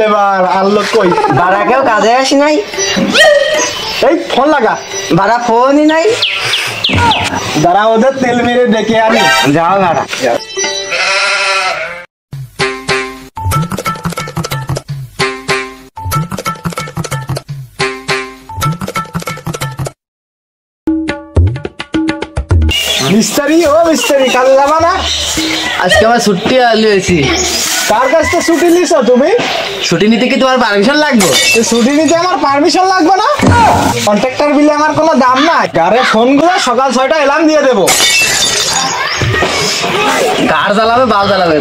Labour আর লোক কই বাড়া কেউ কাজে আসি নাই এই ফোন লাগা বাড়া ফোনই নাই দাঁড়া ওদের তেল মেরে ডেকে আনি যাও বাড়া মিস্ত্রি ও মিস্ত্রি কাজে যাবা না আজকে আমার ছুটি আলিয়েছি কার কাছ থেকে ছুটি নিছো তুমি ছুটি নিতে কি তোমার পারমিশন লাগবে ছুটি নিতে আমার পারমিশন লাগবে না কন্ট্রাক্টর বিলে আমার কোনো দাম নাই আরে ফোনগুলো সকাল 6টা এলার্ম দিয়ে দেবো কার জ্বালাবে বাল জ্বালাবে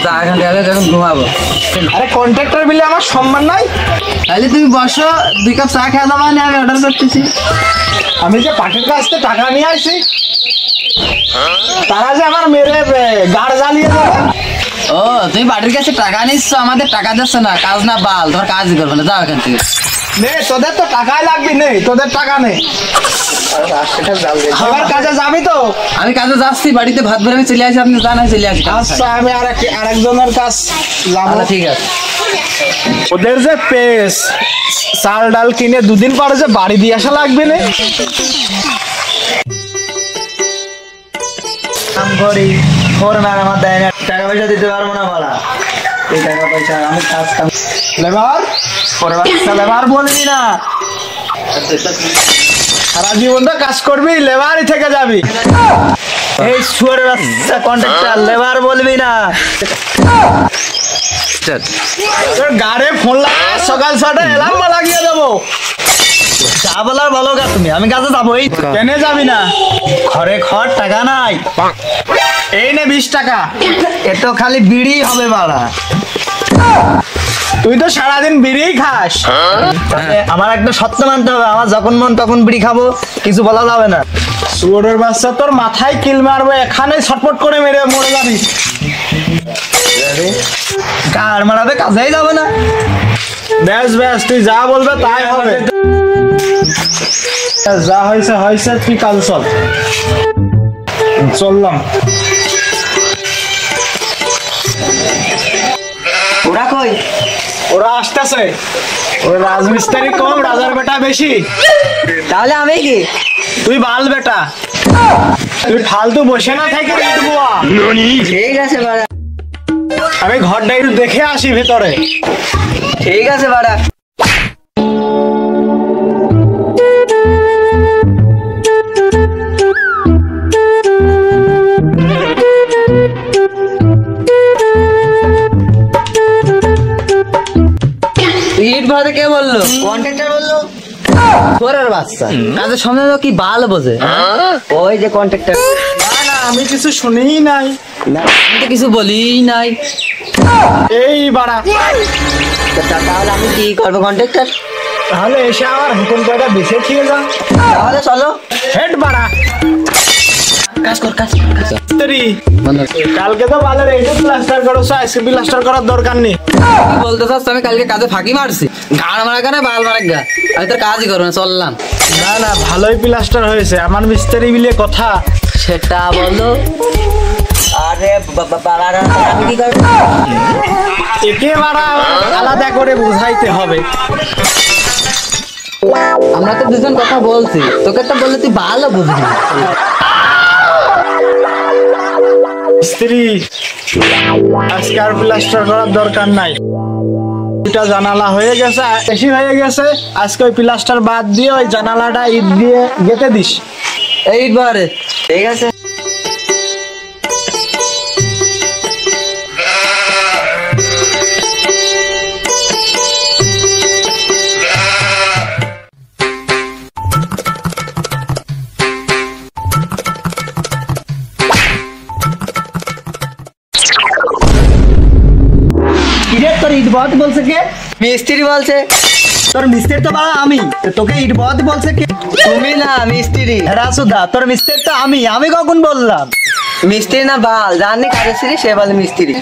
যা এখান থেকে এখন ঘুমাবো আরে কন্ট্রাক্টর বিলে আমার সম্মান নাই তাহলে তুমি বসো 2 কাপ চা খেয়ে দাও না আমি অর্ডার করতেছি আমি যে পাখির কাছ থেকে টাকা নিয়ে আসি তারা যে আমার মেরে গাড় জ্বালিয়ে দেবে ও তুমি বাড়ির কাছে টাকা নিচ্ছ আমাদের টাকা দিচ্ছ না কাজ না বাল তোমার কাজই করবে না যাও এখান থেকে নে তোদের তো টাকাই লাগবে নেই তোদের টাকা নেই আবার কাজে যাবি তো আমি কাজে যাচ্ছি বাড়িতে ভাত বেড়ে চলে আসি আপনি জানা চলে আসি আচ্ছা আমি আরেকজনের কাজ যাবো ঠিক আছে ওদের যে পেস চাল ডাল কিনে 2 দিন পরে যে বাড়ি দিয়ে আসা লাগবে না কাম করি ফোরম্যান আমার দেয় না টাকা পয়সা দিতে পারবো না বলা এই টাকা পয়সা আমি কাজ কাম লেবার লেবার বলবি না সারা জীবনটা কাজ করবি লেবারই থেকে যাবি এই সুয়ার রাস্তা কন্ট্রাক্টর লেবার বলবি না তোর গাড়ে ফোন লাগা সকাল 6টা এলার্ম লাগিয়ে দেবো যা বলার বলো গা তুমি আমি কাজে যাবো এই কেন যাবি না ঘরে খড় টাকা নাই এই নে 20 টাকা এত খালি বিড়ি হবে বাড়া তুই তো সারাদিন বিড়িই খাস আমার একটা সত্য মানতে হবে আমার যখন মন তখন বিড়ি খাবো কিছু বলা যাবে না শুয়োরের বাচ্চা তোর মাথায় কিল মারবে এখানে ছটপট করে মেরে মরে যাবি গাড় মারাবে কাজেই যাবে না ব্যাস ব্যাস তুই যা বলবে তাই হবে যা হয়েছে হয়েছে তুই কাল চল চললাম ওরা কই ওরা আসতেছে ওরা রাজমিস্ত্রি কম রাজার বেটা বেশি তাহলে আমি কি তুই বাল বেটা তুই ফালতু বসে না থেকে ঠিক আছে বাড়া আমি ঘরটা একটু দেখে আসি ভেতরে ঠিক আছে বাড়া ইট ভাতে কে বললো কন্ট্রাক্টর বললো তোরের বাচ্চা কাজের সামনে কি বাল বোঝে ওই যে কন্ট্রাক্টর না না আমি কিছু শুনিই নাই আমি তো কিছু বলিই নাই এই বাড়া তাহলে আমি কি করবো কন্ট্রাক্টর তাহলে এসে আমার হুকুম কয়টা বেছে খেয়ে যা তাহলে চলো হেড বাড়া কাজ কর কাজ মিস্ত্রি কালকে তো বালের এইটা প্লাস্টার করছো আজকে প্লাস্টার করার দরকার নেই বলতে চাচ্ছ আমি কালকে কাজে ফাঁকি মারছি গাড় মারা কেন বাল মারা গা আমি তোর কাজই করবো না চললাম না না ভালোই প্লাস্টার হয়েছে আমার মিস্ত্রি মিলে কথা সেটা বলো আরে আমি কি করবো একে বাড়া আলাদা করে বুঝাইতে হবে আমরা তো দুজন কথা বলছি তোকে তো বললে তুই ভালো বুঝবি মিস্ত্রি আজকে আর প্লাস্টার করার দরকার নাই দুটা জানালা হয়ে গেছে বেশি হয়ে গেছে আজকে ওই প্লাস্টার বাদ দিয়ে ওই জানালাটা ইট দিয়ে গেঁথে দিস এইবারে ঠিক আছে তোর ইট বদ বলছে কে মিস্ত্রি বলছে তোর মিস্ত্রি তো বাড়া আমি তোকে ইট বদ বলছে কে তুমি না মিস্ত্রি রাসুদা তোর মিস্ত্রি তো আমি কখন বললাম মিস্ত্রি না বাল জানি কাজের সিরি সে বলে মিস্ত্রি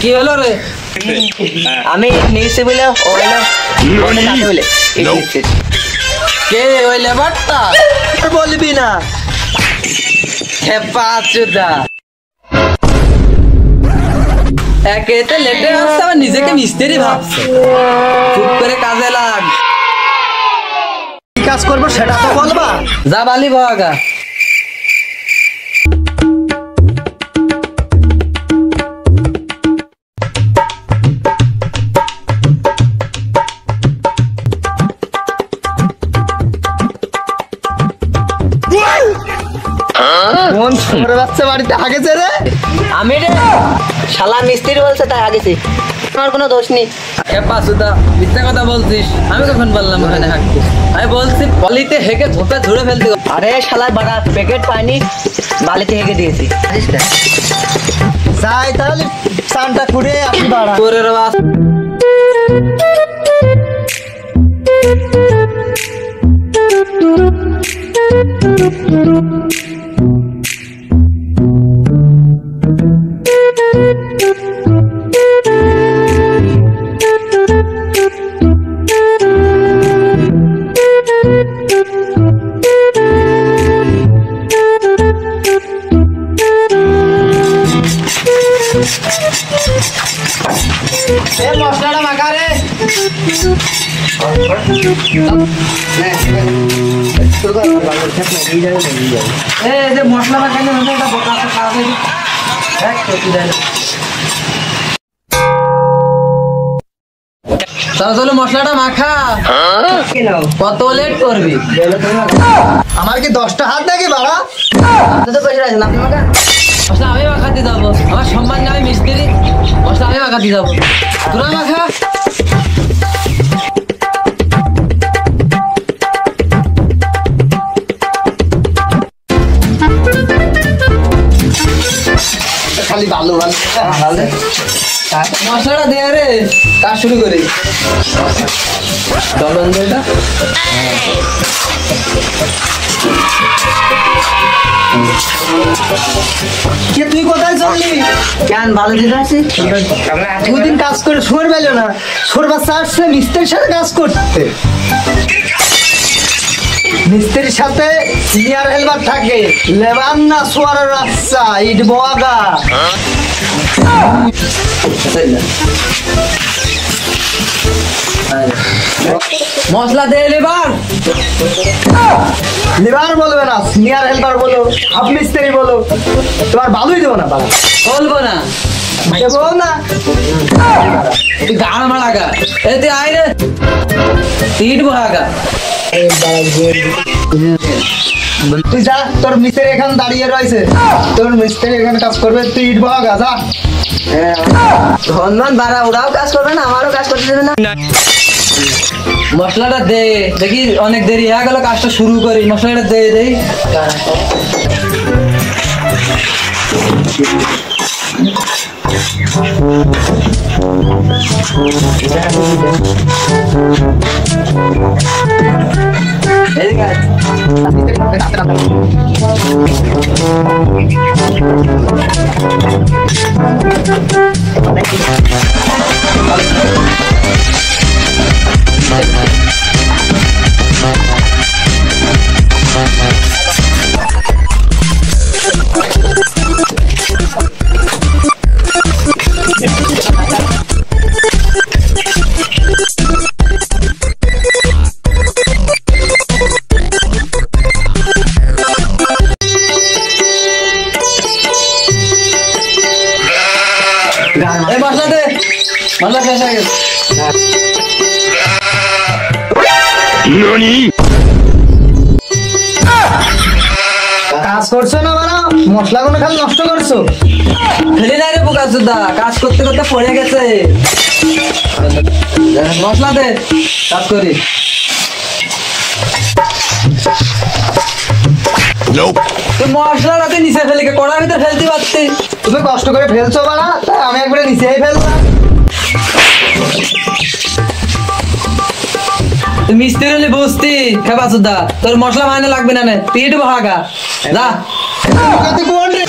কি হলো রে আমি নিচে বলে বলে কে ওই লেবারটা বলবি না হে পাঁচুদা একেতে লেটে আসছে আবার নিজেকে মিস্ত্রি ভাবছে। চুপ করে কাজে লাগ। কি কাজ করবো সেটা তো বলবা। যা বালি ভাগা। কোন ছোট বাচ্চা বাড়িতে আগেছে রে? আমি রে শালা মিস্ত্রি বলছে তাই আগেছি, আমার কোনো দোষ নেই। পাঁচুদা মিথ্যা কথা বলছিস? আমি কখন বললাম ওখানে হাঁকছিস? আমি বলছি পলিতে হেঁকে ধোপে ধরে ফেলতে। আরে শালা বাড়া প্যাকেট পাইনি, বালিতে হেঁকে দিয়েছি। যাই তাহলে চানটা করে আসি বাড়া। তোরের বাস মশলাটা মাখা রে। মশলা মাখানো হচ্ছে এটা বোকা খাওয়া। চলো মশলাটা মাখা। কত লেট করবি? আমার কি 10টা হাত নাকি বাড়া? মশলা আমি মাখাতে যাবো, আমার সম্মান আমি মিস্ত্রি, মশলা আমি মাখাতে যাবো। তোরা মাখা। খালি ভালো ভালো মশলাটা দেয়া রে, কাজ শুরু করি। চলন এটা কে তুই কোথায় চললি? কেন ভালো দিতে আছি? দুদিন কাজ করে সর পেলো না, সর বাচ্চা আসছে মিস্ত্রির সাথে কাজ করতে। মিস্ত্রির সাথে সিনিয়র হেলপার থাকে, লেবার না সোয়ারের বাচ্চা ইট বোয়াগা। মশলা দে লেবার। লেবার বলবে না, সিনিয়র হেলপার বলো, হাফ মিস্ত্রি বলো, তোমার ভালোই দেবো না বাবা। বলবো না, দেবো না। তুই গান মারাগা। এ তুই আয় রে, ইট বহাগা। তুই যা, তোর মিস্ত্রি এখানে দাঁড়িয়ে রয়েছে, তোর মিস্ত্রি এখানে কাজ করবে, তুই ইট বোয়াগা যা। ধনবান বাড়া, ওরাও কাজ করবে না, আমারও কাজ করতে দেবে না। মশলাটা দে, দেখি অনেক দেরি হয়ে গেল, কাজটা শুরু করি। মশলাটা দে দেই। মশলা দে, মশলা শেষ হয়ে গেছে। কাজ করছো না বাড়া, মশলা গুলো খালি নষ্ট করছো। ফেলি নাই রে বোকা চোদা, কাজ করতে করতে পড়ে গেছে। মশলা দে, কাজ করি। তুই মশলাটা তুই নিচে ফেলে কড়ার ভিতরে ফেলতে পারতি। তুমি কষ্ট করে ফেলছো বাড়া, তাই আমি একবারে নিচেই ফেললাম। তুই মিস্ত্রি হলে বুঝতি খেপা চোদা, তোর মশলা মাইনে লাগবে না, তুই একটু ভাগা যা। কোন রে?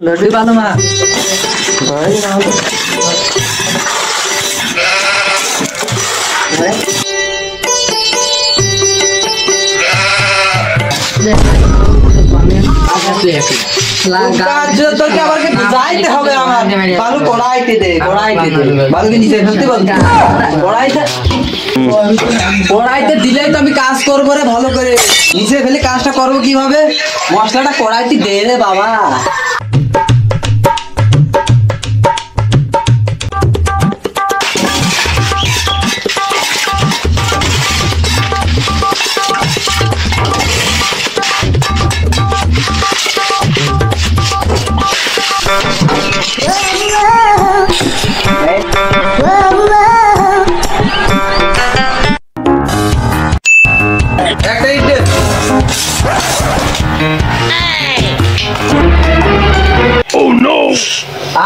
লড়বি ভালো মা তোকে আবার যাইতে হবে আমার বালু কড়াইতে দে বালুকে নিচে ফেলতে বলতে কড়াইতে দিলেই তো আমি কাজ করবো রে ভালো করে নিচে ফেলে কাজটা করবো কিভাবে মশলাটা কড়াইতে দে রে বাবা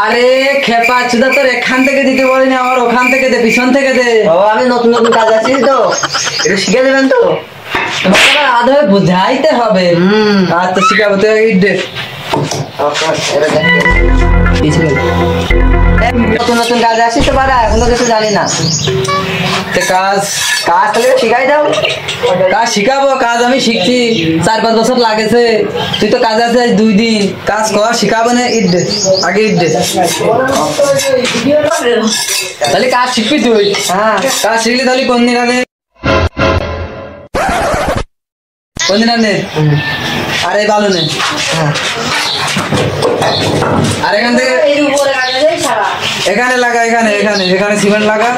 আরে খেপা চুদা তোর এখান থেকে দিতে বলিনি আমার ওখান থেকে দে পিছন থেকে দে আমি নতুন নতুন কাজ আছি তো এটা শিখে দেবেন তো আধা বুঝাইতে হবে আচ্ছা শিখাবো তো ইট দে নতুন নতুন কাজ আসি তো পারা এখনো কিছু জানি না কাজ কাজ তাহলে শিখাই দাও কাজ শিখাবো কাজ আমি শিখছি 4-5 বছর লাগেছে তুই তো কাজ আছে 2 দিন কাজ কর শিখাবো না ইট দে আগে ইট দে তাহলে কাজ শিখবি তুই হ্যাঁ কাজ শিখলি তাহলে কোন দিন আনে আরে ভালো নেই আর এখান থেকে এখানে লাগা এখানে সিমেন্ট লাগা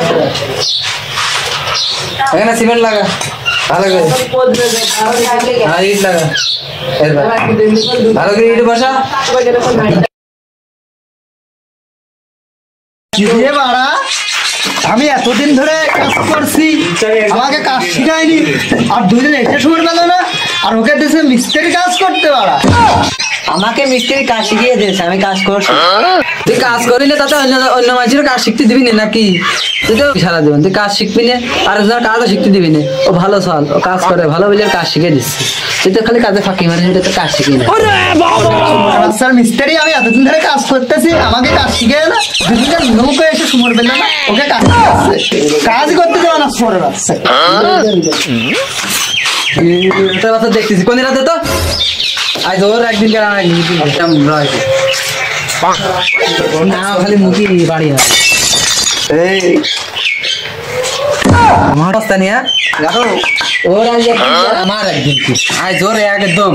এখানে সিমেন্ট লাগা ভালো করে হ্যাঁ ইট লাগা ভালো করে ইট বসা কি দিয়ে বাড়া আমি এতদিন ধরে কাজ করছি আমাকে কাজ শিখায়নি আর 2 দিন এসে সময় পেল না আর ওকে দেশে মিস্ত্রি কাজ করতে পারা আমাকে মিস্ত্রি কাজ শিখিয়ে দিয়েছে আমি কাজ করছি তুই কাজ করিলে তাতে অন্য মানুষের কাজ শিখতে দিবি না নাকি তুই তো সারা জীবন তুই কাজ শিখবি না আর কাজও শিখতে দিবি না ও ভালো চল ও কাজ করে ভালো বলে কাজ শিখে দিচ্ছে তুই তো খালি কাজে ফাঁকি মারিস তো কাজ শিখি না স্যার মিস্ত্রি আমি এতদিন ধরে কাজ করতেছি আমাকে কাজ শিখে না দুদিন নৌকা এসে সময় পেল না ওকে কাজ করতে যাওয়া না পরে বাচ্চা দেখতেছি কোন রাতে তো আজ ওর একদিন না খালি মুখি বাড়ি হবে আমার অবস্থা নিয়ে দেখো ওর আজ আমার একদিন আজ ওর একদম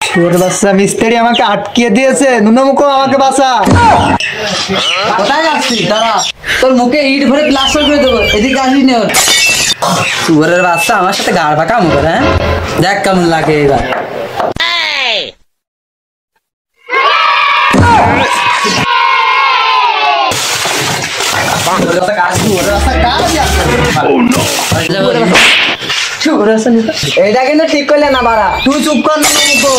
তোর বাচ্চা মিস্ত্রি আমাকে আটকে দিয়েছে নুনমুখো আমাকে বাঁচা কোথায় যাচ্ছিস দাঁড়া তোর মুখে ইট ভরে প্লাস্টার করে দেবো এদিকে আসবি না সুয়ারের বাচ্চা আমার সাথে গাড় পাকা মুখে হ্যাঁ দেখ কেমন লাগে এবার এটা কিন্তু ঠিক করলে না বাড়া তুই চুপ কর নুনমুখো